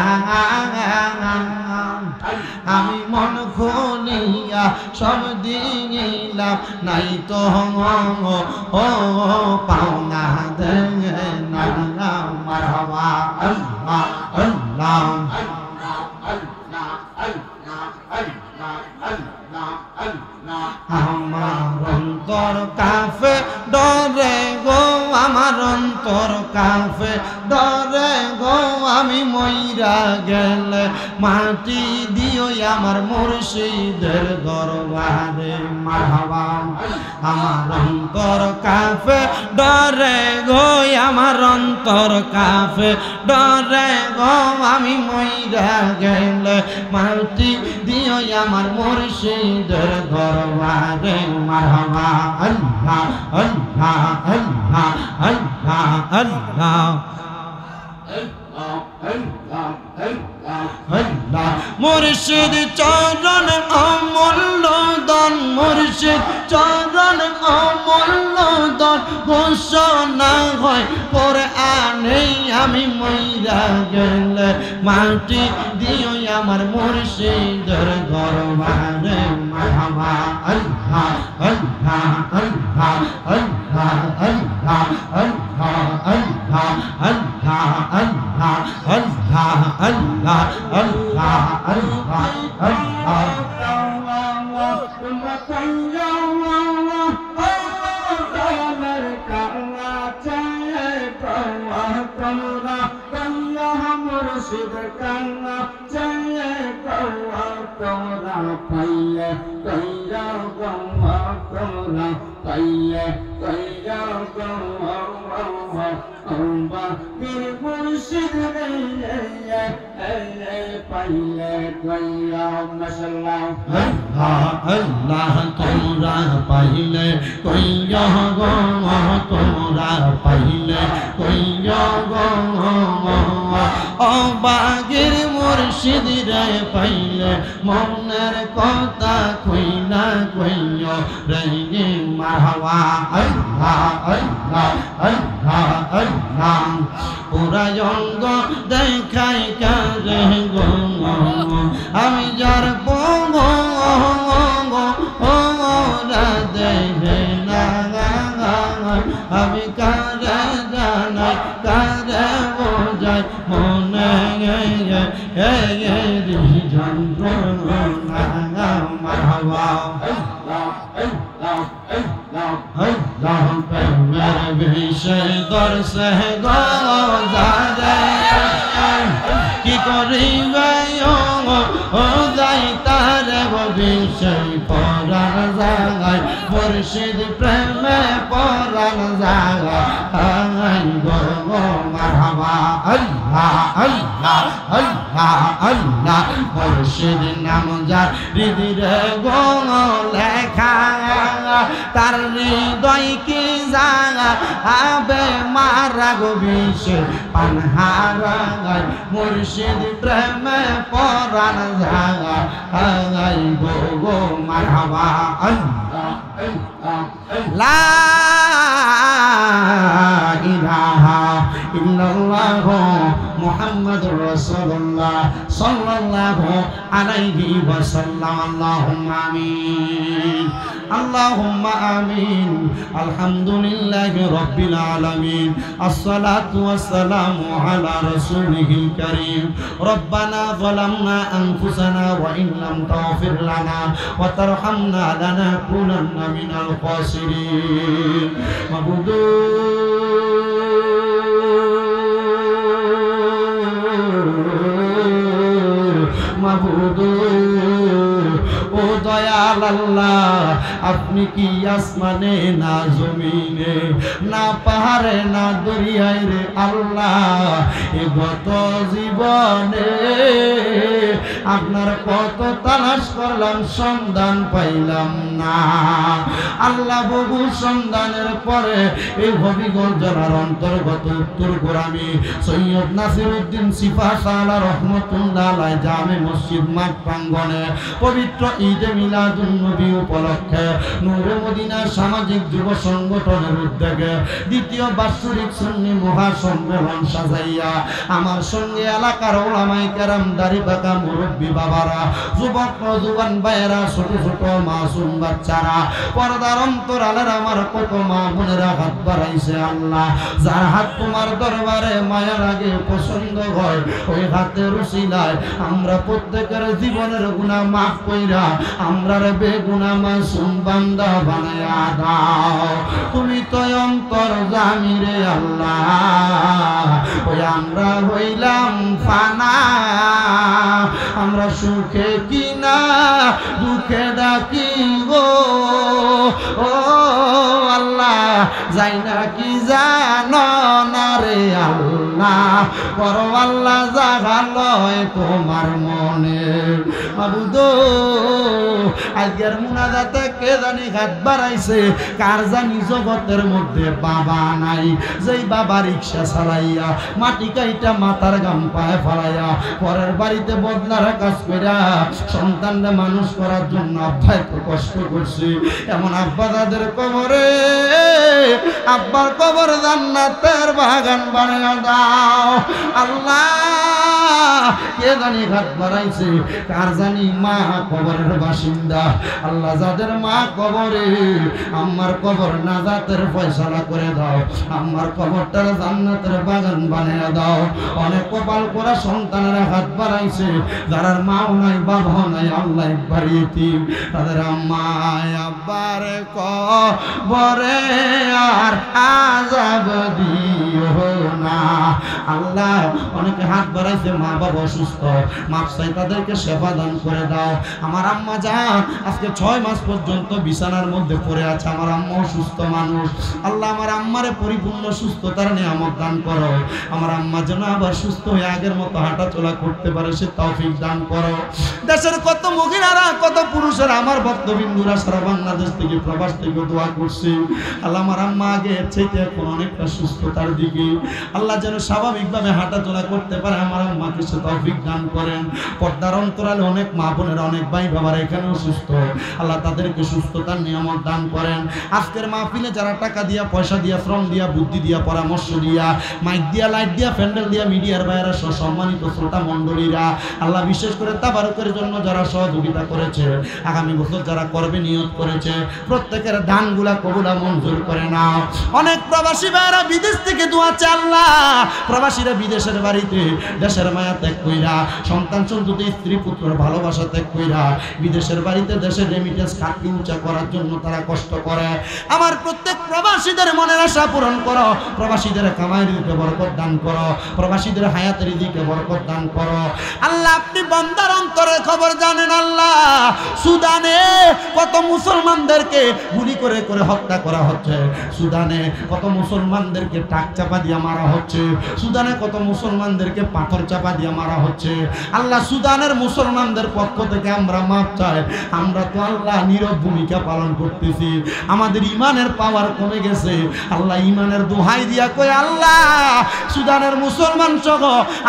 Speaker 1: আমি মন খুলিয়া সব দিলাম নাই তো পাওনা দে না মারহাবা আল্লাহ আল্লাহ আমার অন্তর কাফে ডরে গো আমার অন্তর কাফে ডরে গো আমি মইরা গেলে মাটি দিও আমার মুর্শিদের দরবারে মারহাবা আমার অন্তর কাফে ডরে গো আমার অন্তর কাফে ডরে গো আমি মইরা গেলে মাটি দিও আমার মুর্শিদের দরবারে মারহাবা আল্লাহ আল্লাহ আল্লাহ আল্লাহ আল্লাহ মুর্শিদ চরণ অমূল্য দান মুর্শিদ চরণ অমূল্য দান ঘোষণা হয় কোরআনে আমি মইরা গেলে মাটি দিও আমার মুর্শিদের দরবারে মারহাবা আল্লাহ আল্লাহ আল্লাহ আল্লাহ আল্লাহ আল্লাহ আল্লাহ আল্লাহ আল্লাহ আল্লাহ আল্লাহ আল্লাহ আল্লাহ আল্লাহ মুর্শিদ কান্না চায়ে গৌয়া তোরা পাইলে কইয়া গৌয়া তোরা পাইলে কইয়া গৌয়া অম্বা বীর মুর্শিদ রে পাইলে কইয়া মাশাআল্লাহ আল্লাহ তোরা পাইলে কইয়া গৌয়া তোরা পাইলে কইয়া গৌয়া অবাগির মুর্শিদ রে পাইলে মনের কথা কইনা কইও রে মারহাবা আল্লাহ আল্লাহ আল্লাহ আল্লাহ পুরায়ঙ্গ দেখাই কারে গো আমি যার পঙ্গ ওরা দেহে না আমি কারে জানাই কারে বোঝাই মনে যন্ত্রণা মারহাবা আল্লাহ প্রেমের বিষয় দর্শে গোজারে কি করিবে ও যাই তার বিষয় পরাণ জাগায় মুর্শিদ প্রেমে পরাণ জাগায় গো মারহাবা আল্লাহ আল্লাহ আল্লাহ আল্লাহ মুর্শিদ নাম যার হৃদয়ে গো লেখা তার হৃদয় কি জাগা আবে মারা গো বিষয় পানহারায় মুর্শিদ প্রেমে পরাণ জাগায় গো মারহাবা আল্লাহ লা ইলাহা ইল্লাল্লাহ মুহাম্মাদুর মুহাম্মাদুর রাসূলুল্লাহ সাল্লাল্লাহু আলাইহি ওয়াসাল্লাম। আল্লাহুম্মা আমিন, আল্লাহুম্মা আমিন। আলহামদুলিল্লাহি রাব্বিল আলামিন। আসসালাতু ওয়াসসালামু আলা রাসূলিহিল কারীম। রব্বানা যালামনা আনফুসানা ওয়া ইন লাম তাগফির লানা ওয়া তারহামনা লানাকুনান্না মিনাল খাসিরিন। মাবুদু মাবুদু ও দয়াল আল্লাহ, আপনি কি আসমানে না জমিনে না পাহাড়ে না দরিয়ায় রে আল্লাহ, এ গত জীবনে আপনার কত তালাশ করলাম সন্ধান পাইলাম না আল্লাহ। বহু সন্ধানের পরে এই হবিগঞ্জ জেলার অন্তর্গত উত্তর গোরামি সৈয়দ নাসিরউদ্দিন সিপাহসালা রহমতুল্লাহ আলাইহি জামে মসজিদ মাঠ প্রাঙ্গণে পবিত্র ঈদে মিলাদুন নবী উপলক্ষে নূরে মদিনা সামাজিক যুব সংগঠনের উদ্যোগে দ্বিতীয় বার্ষিক সুন্নি মহাসম্মেলন সাজাইয়া আমার সঙ্গে এলাকার ওলামায়ে কেরাম, দাড়ি পাকা মুরব্বী বাবারা, যুবক নওজোয়ান ভাইয়েরা, ছোট ছোট মাসুম বাচ্চারা, পর্দার অন্তরালের আমার কত মা বোনেরা হাত বাড়াইছে আল্লাহ। যার হাত তোমার দরবারে মায়ার আগে পছন্দ হয়, ওই হাতের উসিলায় আমরা প্রত্যেকের জীবনের গুনাহ মাফ কইরা আমরা রে বেগুনাহ মাসুম বান্দা বানায়া দাও। তুমি তো অন্তর্যামী রে আল্লাহ, ওই আমরা হইলাম ফানা, আমরা সুখে কিনা দুঃখে ডাকি গো ও আল্লাহ, যাই না কি জানো না রে আল্লাহ, করো আল্লাহ জাগা লয় তোমার মনে। মাবুদ আজকের মুনাজাতে কে জানি হাত বাড়াইছে, কার জানি জগতের মধ্যে বাবা নাই, যেই বাবা রিক্সা চালাইয়া মাটি কাইটা মাথার গাম পায়ে ফেলাইয়া পরের বাড়িতে বদলার কাজ কইরা সন্তানরা মানুষ করার জন্য আব্বা এত কষ্ট করছে, এমন আব্বা তাদের কবরে আব্বার কবর জান্নাতের বাগান বানায়া দাও আল্লাহ। কে জানি হাত বাড়াইছে, কার জানি মা কবরের বাসিন্দা আল্লাহ, যাদের মা কবরে আমার কবর নাজাতের ফয়সালা করে দাও, আমার কবরটার জান্নাতের বাগান বানিয়ে দাও। অনেক কপাল করা সন্তানেরা হাত বাড়াইছে, যারা মাও নাই বাবাও নাই আল্লাহ একবার ইতিম, তাদের আম্মা আব্বার কবরে আর আযাব দিও না আল্লাহ। অনেকে হাত বাড়াইছে, মা বাবা অসুস্থ, মাপ চাই তাদেরকে সেবা দান করে দাও। আমার আম্মা জান আজকে 6 মাস পর্যন্ত বিছানার মধ্যে পড়ে আছে, আমার আম্মা অসুস্থ মানুষ আল্লাহ, আমার আম্মারে পরিপূর্ণ সুস্থতার নিয়ামত দান করো। আমার আম্মা যেন আবার সুস্থ হয়ে আগের মতো হাঁটা চলা করতে পারে সে তৌফিক দান করো। দেশের কত মহিলারা কত পুরুষেরা আমার ভক্তবিন্দুরা সারা বাংলাদেশ থেকে প্রবাস থেকে দোয়া করছে আল্লাহ, আমার আম্মা আগে চাইতে এখন অনেকটা সুস্থতার দিকে আল্লাহ, যেন স্বাভাবিকভাবে হাঁটা চলা করতে পারে আমার আম্মাকে সে তৌফিক দান করেন। পর্দার অন্তরালে অনেক মা বোনেরা অনেক ভাই বাবারা এখানেও সুস্থ আল্লাহ, তাদেরকে সুস্থতার নিয়ামত দান করেন। আজকের মাহফিলে যারা টাকা দিয়া, পয়সা দিয়া, শ্রম দিয়া, বুদ্ধি দিয়া, পরামর্শ দিয়া, মাইক দিয়া, লাইট দিয়া, প্যান্ডেল দিয়া, মিডিয়ার বাইরা সহ সম্মানিত শ্রোতা মণ্ডলীরা আল্লাহ, বিশেষ করে তাবারুকের জন্য যারা সহযোগিতা করেছে, আগামী বছর যারা করবে নিয়ত করেছে, প্রত্যেকের দানগুলা কবুলা মঞ্জুর করে নাও। অনেক প্রবাসী ভাইরা বিদেশ থেকে দোয়া চায় আল্লাহ, প্রবাসীরা বিদেশের বাড়িতে দেশের মায়া ত্যাগ কইরা, সন্তান সন্ততি স্ত্রী পুত্র ভালোবাসা ত্যাগ কইরা বিদেশের বাড়িতে দেশের রেমিটেন্স খাতকে উঁচা করার জন্য তারা কষ্ট করে। আমার প্রত্যেক প্রবাসীদের মনের আশা পূরণ করো, প্রবাসীদের কামাইয়ের দিকে বরকত দান করো, প্রবাসীদের হায়াতের দিকে বরকত দান করো আল্লাহ। আপনি বান্দার অন্তরের খবর জানেন আল্লাহ, সুদানে কত মুসলমানদেরকে গুলি করে করে হত্যা করা হচ্ছে, সুদানে কত মুসলমানদেরকে টাক চাপা দিয়ে মারা হচ্ছে, সুদানে কত মুসলমানদেরকে পাথর চাপা দিয়ে মারা হচ্ছে আল্লাহ। সুদানের মুসলমানদের পক্ষ থেকে আমরা মাপ চাই, আমরা তো আল্লাহ নীরব ভূমিকা পালন করতেছি, আমাদের ইমানের পাওয়ার কমে গেছে আল্লাহ। ইমানের দোহাই দিয়া কই আল্লাহ, সুদানের মুসলমান সহ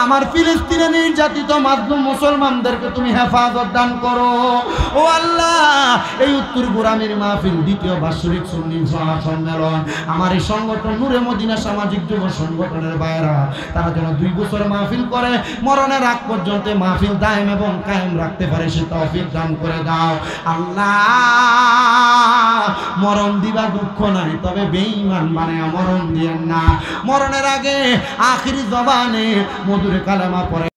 Speaker 1: আমার ফিলিস্তিনে নির্যাতিত মাধ্যম মুসলমানদেরকে তুমি হেফাজত দান করো। ও আল্লাহ, এই উত্তর গোরামের মাহফিল দ্বিতীয় বার্ষিক সুন্নি সম্মেলন, আমার এই সংগঠন নূরে মদিনা সামাজিক যুব সংগঠনের ভাইরা তারা যেন 2 বছর মাহফিল করে মরণের আগ পর্যন্ত মাহফিল দায়েম এবং কায়েম রাখতে পারে সে তৌফিক দান করে দাও আল্লাহ। মরণ দিবা দুঃখ নাই, তবে বেঈমান বানায়া মরণ দিয়েন না। মরণের আগে আখিরি জবানে মধুর কালেমা পড়ে